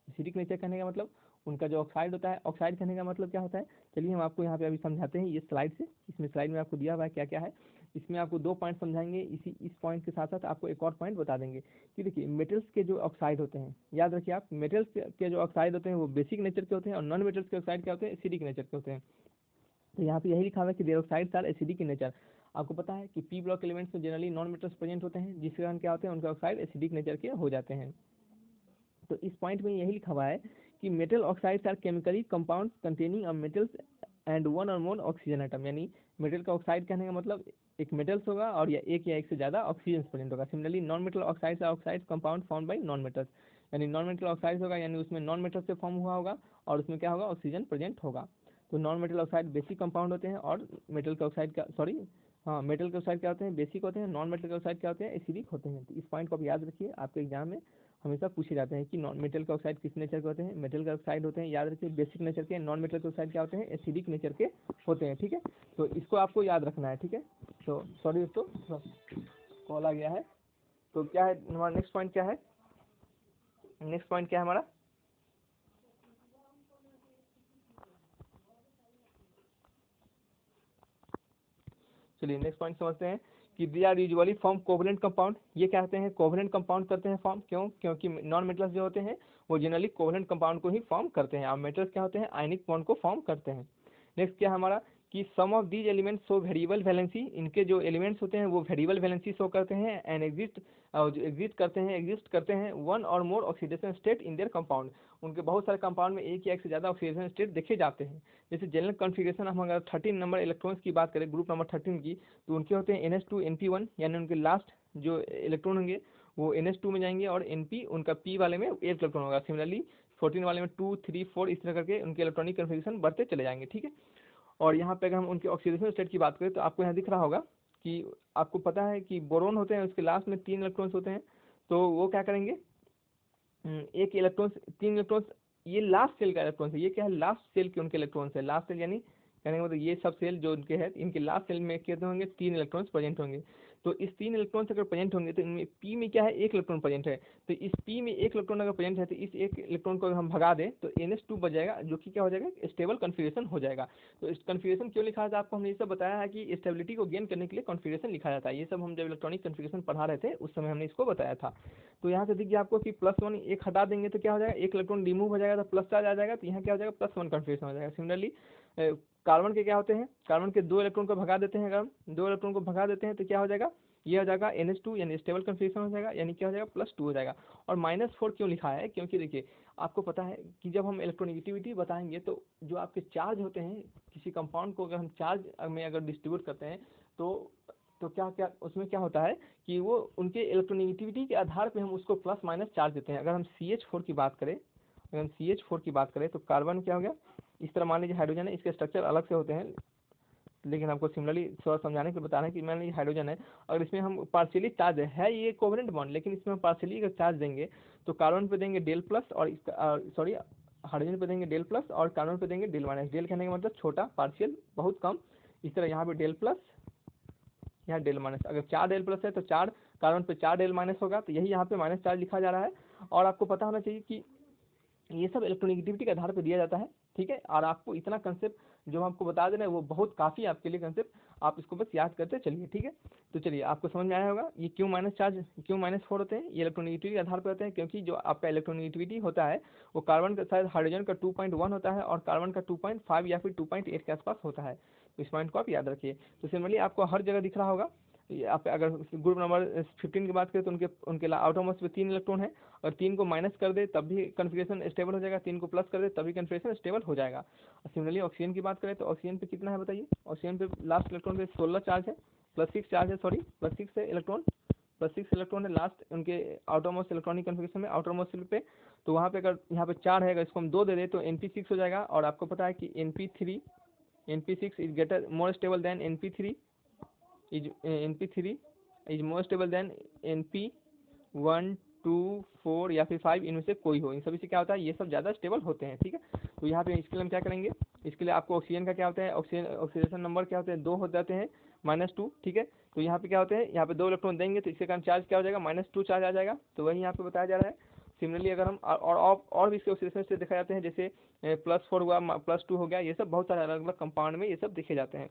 एसिडिक नेचर कहने का मतलब उनका जो ऑक्साइड होता है, ऑक्साइड कहने का मतलब क्या होता है, चलिए हम आपको यहाँ पे अभी समझाते हैं ये स्लाइड से। इसमें स्लाइड में आपको दिया हुआ है क्या क्या है, इसमें आपको 2 पॉइंट समझाएंगे, इस पॉइंट के साथ साथ आपको एक और पॉइंट बता देंगे कि देखिए मेटल्स के जो ऑक्साइड होते हैं, याद रखिए आप, मेटल्स के जो ऑक्साइड होते हैं वो बेसिक नेचर के होते हैं और नॉन मेटल्स के ऑक्साइड क्या होते हैं, एसिडिक नेचर के होते हैं। तो यहाँ पे यही लिखा हुआ है कि their oxides are acidic in nature. आपको पता है कि पी ब्लॉक एलिमेंट्स में जनरली नॉन मेटल्स प्रेजेंट होते हैं, जिसके कारण क्या होते हैं, उनके ऑक्साइड एसिडिक नेचर के हो जाते हैं। तो इस पॉइंट में यही लिखा हुआ है कि metal oxides are chemically compound containing a metals and one और मोर ऑक्सीजन आइटम, यानी मेटल का ऑक्साइड कहने का मतलब एक मेटल्स होगा और या एक से ज़्यादा ऑक्सीजन प्रेजेंट होगा। Similarly non metal oxides are oxides compound found by non metals, यानी नॉन मेटल ऑक्साइड्स होगा यानी उसमें नॉन मेटल से फॉर्म हुआ होगा और उसमें क्या होगा, ऑक्सीजन प्रेजेंट होगा। तो non metal oxide basic compound होते हैं और मेटल के ऑक्साइड का मेटल के ऑक्साइड क्या होते हैं, बेसिक होते हैं, नॉन मेटल के ऑक्साइड क्या होते हैं, एसिडिक होते हैं। तो इस पॉइंट को आप याद रखिए, आपके एग्जाम में हमेशा पूछे जाते हैं कि नॉन मेटल के ऑक्साइड किस नेचर के होते हैं, मेटल के ऑक्साइड होते हैं, याद रखिए बेसिक नेचर के, नॉन मेटल के ऑक्साइड क्या होते हैं, एसिडिक नेचर के होते हैं, ठीक है। तो इसको आपको याद रखना है, ठीक है। तो सॉरी दोस्तों कॉल आ गया है। तो क्या है हमारा नेक्स्ट पॉइंट, क्या है नेक्स्ट पॉइंट, क्या है हमारा, चलिए नेक्स्ट पॉइंट समझते हैं कि they are usually form covalent compound. ये क्या कहते हैं, कोवलेंट कंपाउंड करते हैं फॉर्म, क्यों, क्योंकि नॉन मेटल्स जो होते हैं वो जनरली कोवलेंट कंपाउंड को ही फॉर्म करते हैं, और मेटल्स क्या होते हैं, आयनिक बॉन्ड को फॉर्म करते हैं। नेक्स्ट क्या हमारा कि some of these elements show variable valency, इनके जो एलिमेंट्स होते हैं वो वेरिएबल वैलेंसी शो करते हैं, एंड एग्जिस्ट जो एग्जिस्ट करते हैं वन और more oxidation state in their compound, उनके बहुत सारे कंपाउंड में एक या एक से ज़्यादा ऑक्सीडेशन स्टेट देखे जाते हैं। जैसे जनरल कॉन्फ़िगरेशन हम अगर 13 नंबर इलेक्ट्रॉन्स की बात करें, ग्रुप नंबर 13 की, तो उनके होते हैं NH2 NP1, यानी उनके लास्ट जो इलेक्ट्रॉन होंगे वो NH2 में जाएंगे और NP उनका P वाले में 8 इलेक्ट्रॉन होगा। सिमिलरली 14 वाले में 2 3 4 इस तरह करके उनके इलेक्ट्रॉनिक कन्फिग्रेशन बढ़ते चले जाएंगे, ठीक है। और यहाँ पे अगर हम उनके ऑक्सीडेशन स्टेट की बात करें तो आपको यहाँ दिख रहा होगा कि आपको पता है कि बोरोन होते हैं, उसके लास्ट में 3 इलेक्ट्रॉन्स होते हैं, तो वो क्या करेंगे, एक इलेक्ट्रॉन्स 3 इलेक्ट्रॉन्स, ये लास्ट सेल का इलेक्ट्रॉन्स है, ये क्या है, लास्ट सेल के उनके इलेक्ट्रॉन्स है। लास्ट सेल यानी कहने का मतलब ये सब सेल जो उनके हैं, इनके लास्ट सेल में कितने होंगे, 3 इलेक्ट्रॉन्स प्रेजेंट होंगे। तो इस 3 इलेक्ट्रॉन्स अगर प्रेजेंट होंगे तो इनमें पी में क्या है, 1 इलेक्ट्रॉन प्रेजेंट है। तो इस पी में 1 इलेक्ट्रॉन अगर प्रेजेंट है तो इस 1 इलेक्ट्रॉन को अगर हम भगा दें तो NH2 बच जाएगा, जो कि क्या हो जाएगा, स्टेबल कॉन्फ़िगरेशन हो जाएगा। तो इस कॉन्फ़िगरेशन क्यों लिखा था आपको, हमने ये सब बताया है कि स्टेबिलिटी को गेन करने के लिए कॉन्फ़िगरेशन लिखा जाता है। ये सब हम जब इलेक्ट्रॉनिक कॉन्फ़िगरेशन पढ़ा रहे थे उस समय हमने इसको बताया था। तो यहाँ से देखिए आपको कि +1 एक हटा देंगे तो क्या हो जाएगा, 1 इलेक्ट्रॉन रिमूव हो जाएगा तो प्लस चार्ज आ जाएगा, तो यहाँ क्या हो जाएगा, +1 कॉन्फ़िगरेशन हो जाएगा। सिमिलरली कार्बन के क्या होते हैं, कार्बन के 2 इलेक्ट्रॉन को भगा देते हैं, अगर हम 2 इलेक्ट्रॉन को भगा देते हैं तो क्या हो जाएगा, ये हो जाएगा NH2 यानी स्टेबल कॉन्फ़िगरेशन हो जाएगा, यानी क्या हो जाएगा, +2 हो जाएगा। और -4 क्यों लिखा है, क्योंकि देखिए आपको पता है कि जब हम इलेक्ट्रोनेगेटिविटी बताएंगे तो जो आपके चार्ज होते हैं किसी कंपाउंड को अगर हम चार्ज में अगर डिस्ट्रीब्यूट करते हैं तो क्या क्या उसमें क्या होता है कि वो उनके इलेक्ट्रोनेगेटिविटी के आधार पे हम उसको प्लस माइनस चार्ज देते हैं। अगर हम CH4 की बात करें, अगर हम CH4 की बात करें तो कार्बन क्या हो गया, इस तरह मान लीजिए हाइड्रोजन है, इसके स्ट्रक्चर अलग से होते हैं, लेकिन आपको सिमिलरली थोड़ा समझाने के लिए बता रहे हैं कि मान लीजिए हाइड्रोजन है, अगर इसमें हम पार्शियली चार्ज है ये कोवेलेंट बॉन्ड, लेकिन इसमें हम पार्शियली अगर चार्ज देंगे तो कार्बन पे देंगे डेल प्लस और सॉरी हाइड्रोजन पे देंगे डेल प्लस और कार्बन पे देंगे डेल माइनस। डेल कहने का मतलब छोटा, पार्शियल बहुत कम, इस तरह यहाँ पे डेल प्लस, यहाँ डेल माइनस। अगर 4 डेल प्लस है तो 4 कार्बन पे 4 डेल माइनस होगा, तो यही यहाँ पे माइनस चार्ज लिखा जा रहा है। और आपको पता होना चाहिए कि ये सब इलेक्ट्रोनेगेटिविटी के आधार पर दिया जाता है, ठीक है। और आपको इतना कंसेप्ट जो हम आपको बता दे रहे हैं वो बहुत काफ़ी आपके लिए कंसेप्ट, आप इसको बस याद करते चलिए, ठीक है। तो चलिए आपको समझ में आया होगा ये क्यों -4 होते हैं, ये इलेक्ट्रोनेगेटिविटी के आधार पर होते हैं, क्योंकि जो आपका इलेक्ट्रोनेगेटिविटी होता है वो कार्बन का शायद हाइड्रोजन का 2.1 होता है और कार्बन का 2.5 या फिर 2.8 के आसपास होता है। तो इस पॉइंट को आप याद रखिए। तो सिमिलरली आपको हर जगह दिख रहा होगा, आप अगर ग्रुप नंबर 15 की बात करें तो उनके आउटरमोस्ट पे 3 इलेक्ट्रॉन है, और 3 को माइनस कर दे तब भी कॉन्फ़िगरेशन स्टेबल हो जाएगा, 3 को प्लस कर दे तभी कॉन्फ़िगरेशन स्टेबल हो जाएगा। सिमिलरली ऑक्सीजन की बात करें तो ऑक्सीजन पे कितना है बताइए, ऑक्सीजन पे लास्ट इलेक्ट्रॉन पे 16 चार्ज है, +6 चार्ज है, सॉरी +6 है इलेक्ट्रॉन, +6 इलेक्ट्रॉन है लास्ट उनके आउटरमोस्ट इलेक्ट्रॉनिक कॉन्फ़िगरेशन में, आउटरमोस्ट पे। तो वहाँ पे अगर यहाँ पे 4 है, अगर इसको हम 2 दे दें तो NP6 हो जाएगा। और आपको पता है कि NP6 is greater more stable than NP3 is more stable than NP1 2 4 या फिर 5, इनमें से कोई हो, इन सभी से क्या होता है, ये सब ज़्यादा स्टेबल होते हैं, ठीक है। तो यहाँ पे इसके लिए हम क्या करेंगे, इसके लिए आपको ऑक्सीजन का क्या होता है, ऑक्सीडेशन नंबर क्या होते हैं, 2 हो जाते हैं, -2, ठीक है। तो यहाँ पे क्या होते हैं, यहाँ पे 2 इलेक्ट्रॉन देंगे तो इसके कारण चार्ज क्या हो जाएगा, -2 चार्ज आ जाएगा। तो वही यहाँ पे बताया जा रहा है। सिमिलरली अगर हम और भी इसके ऑक्सीडेशन से दिखाए जाते हैं, जैसे +4 हुआ, +2 हो गया, ये सब बहुत सारे अलग अलग कंपाउंड में ये सब दिखे जाते हैं।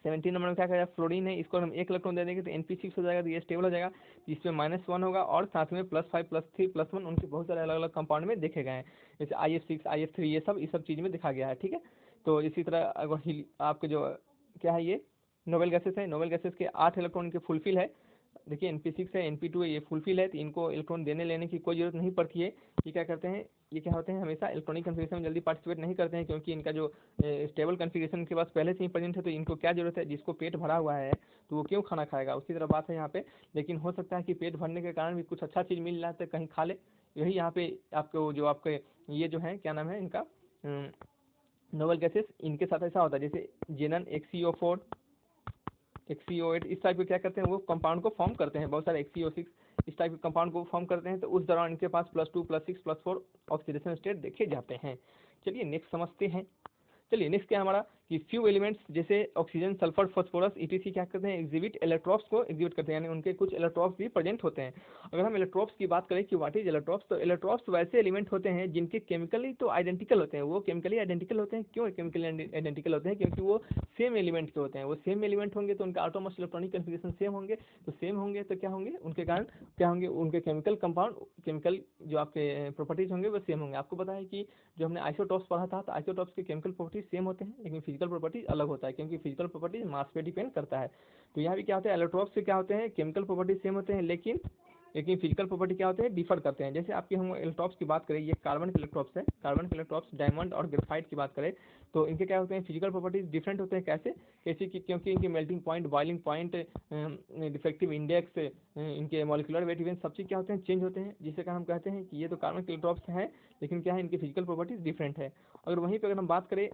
17 नंबर में क्या करेगा, फ्लोरीन है, इसको हम 1 इलेक्ट्रॉन दे देंगे तो NP6 हो जाएगा, तो ये स्टेबल हो जाएगा, जिसमें -1 होगा और साथ में +5 +3 +1 उनके बहुत सारे अलग अलग कंपाउंड में देखे गए हैं, जैसे IF6 IF3 ये सब चीज़ में दिखा गया है, ठीक है। तो इसी तरह अगर आपके जो क्या है, ये नोबेल गैसेस है, नोबेल गैसेस के 8 इलेक्ट्रॉन के फुलफिल है। देखिए NP6 है, NP2 है, ये फुलफिल है, तो इनको इलेक्ट्रॉन देने लेने की कोई जरूरत नहीं पड़ती है। ये क्या करते हैं, ये क्या होते हैं, हमेशा इलेक्ट्रॉनिक कॉन्फ़िगरेशन में जल्दी पार्टिसिपेट नहीं करते हैं, क्योंकि इनका जो स्टेबल कॉन्फ़िगरेशन के पास पहले से ही प्रेजेंट है, तो इनको क्या जरूरत है, जिसको पेट भरा हुआ है तो वो क्यों खाना खाएगा, उसी तरह बात है यहाँ पे। लेकिन हो सकता है कि पेट भरने के कारण भी कुछ अच्छा चीज़ मिल जाता है, कहीं खा ले। यही यहाँ पे आपको जो आपके ये जो है क्या नाम है इनका, नोबेल गैसेस, इनके साथ ऐसा होता है, जैसे जेनन XCO4 XCO8 इस टाइप के क्या करते हैं, वो कंपाउंड को फॉर्म करते हैं, बहुत सारे XCO6 इस टाइप के कंपाउंड को फॉर्म करते हैं। तो उस दौरान इनके पास +2 +6 +4 ऑक्सीडेशन स्टेट देखे जाते हैं। चलिए नेक्स्ट समझते हैं। चलिए नेक्स्ट क्या है हमारा कि फ्यू एलिमेंट्स जैसे ऑक्सीजन, सल्फर, फास्फोरस ETC क्या करते हैं, एग्जिबिट इलेक्ट्रॉप्स को एग्जिबिट करते हैं, यानी उनके कुछ इलेक्ट्रॉप्स भी प्रेजेंट होते हैं। अगर हम इलेक्ट्रॉप्स की बात करें कि व्हाट इज इलेक्ट्रॉप्स, तो इलेक्ट्रॉप्स वैसे एलिमेंट होते हैं जिनके केमिकली तो आइडेंटिकल होते हैं, वो केमिकली आइडेंटिकल होते हैं। क्यों केमिकली आइडेंटिकल होते हैं, क्योंकि वो सेम एलिमेंट के होते हैं। वो सेम एलिमेंट होंगे तो उनका ऑटोमोस्ट इलेक्ट्रॉनिक कॉन्फ़िगरेशन सेम होंगे, तो सेम होंगे तो क्या होंगे, उनके कारण क्या होंगे, उनके केमिकल कंपाउंड, केमिकल जो आपके प्रॉपर्टीज होंगे वो सेम होंगे। आपको पता है कि जो हमने आइसोटॉप्स पढ़ा था, तो आइसोटॉप्स के केमिकल प्रॉपर्टीज सेम होते हैं, लेकिन फिजिकल प्रॉपर्टीज अलग होता है, क्योंकि फिजिकल प्रॉपर्टीज मास पे डिपेंड करता है। तो यहाँ भी क्या होता है, एलोट्रॉप्स से क्या होते हैं, केमिकल प्रॉपर्टीज सेम होते हैं, लेकिन फिजिकल प्रॉपर्टी क्या होते हैं, डिफर करते हैं। जैसे आपके हम इलेक्ट्रॉप्स की बात करें, ये कार्बन के इलेक्ट्रॉप्स है, कार्बन के इलेक्ट्रॉप्स डायमंड और ग्रेफाइट की बात करें तो इनके क्या होते हैं, फिजिकल प्रॉपर्टीज डिफरेंट होते हैं। कैसे कैसे कि क्योंकि इनके melting point, boiling point, defective index, इनके मॉलिक्यूलर वेट इवन सब चीज़ क्या होते हैं, चेंज होते हैं, जिससे कारण हम कहते हैं कि ये तो कार्बन के इलेक्ट्रॉप्स हैं, लेकिन क्या है, इनकी फिजिकल प्रॉपर्टीज डिफरेंट है। अगर वहीं पर अगर हम बात करें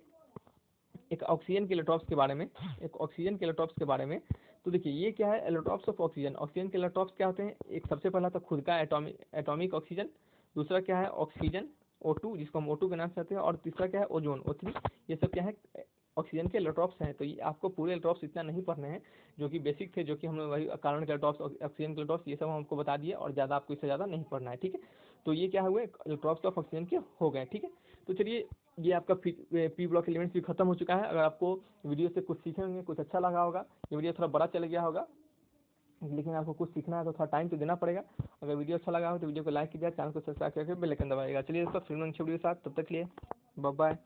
एक ऑक्सीजन के इलेक्ट्रॉप्स के बारे में, एक ऑक्सीजन के इलेक्ट्रॉप्स के बारे में, तो देखिए ये क्या है, इलेक्ट्रॉप्स ऑफ ऑक्सीजन। ऑक्सीजन के इलेक्ट्रॉप्स क्या होते हैं, एक सबसे पहला तो खुद का एटॉमिक ऑक्सीजन, दूसरा क्या है ऑक्सीजन O2 जिसको हम O2 के नाम से कहते हैं, और तीसरा क्या है ओजोन O3। ये सब क्या है, ऑक्सीजन के इलेक्ट्रॉप्स हैं। तो ये आपको पूरे इलेक्ट्रॉप्स इतना नहीं पढ़ने हैं, जो कि बेसिक थे, जो कि हमने वही कार्बन के इलेक्ट्रॉप्स, ऑक्सीजन के इलेक्ट्रॉप्स, ये सब हम आपको बता दिए, और ज़्यादा आपको इससे ज़्यादा नहीं पढ़ना है, ठीक है। तो ये क्या हुए, इलेक्ट्रॉप्स ऑफ ऑक्सीजन के हो गए, ठीक है। तो चलिए, ये आपका पी ब्लॉक एलिमेंट्स भी खत्म हो चुका है। अगर आपको वीडियो से कुछ सीखे होंगे, कुछ अच्छा लगा होगा, ये वीडियो थोड़ा बड़ा चल गया होगा, लेकिन आपको कुछ सीखना है तो थोड़ा टाइम तो देना पड़ेगा। अगर वीडियो अच्छा लगा हो तो वीडियो को लाइक कीजिए, चैनल को सब्सक्राइब करके बेल आइकन दबाइएगा। चलिए दोस्तों, फिर मिलेंगे अच्छे वीडियो के साथ, तब तक के लिए बाय बाय।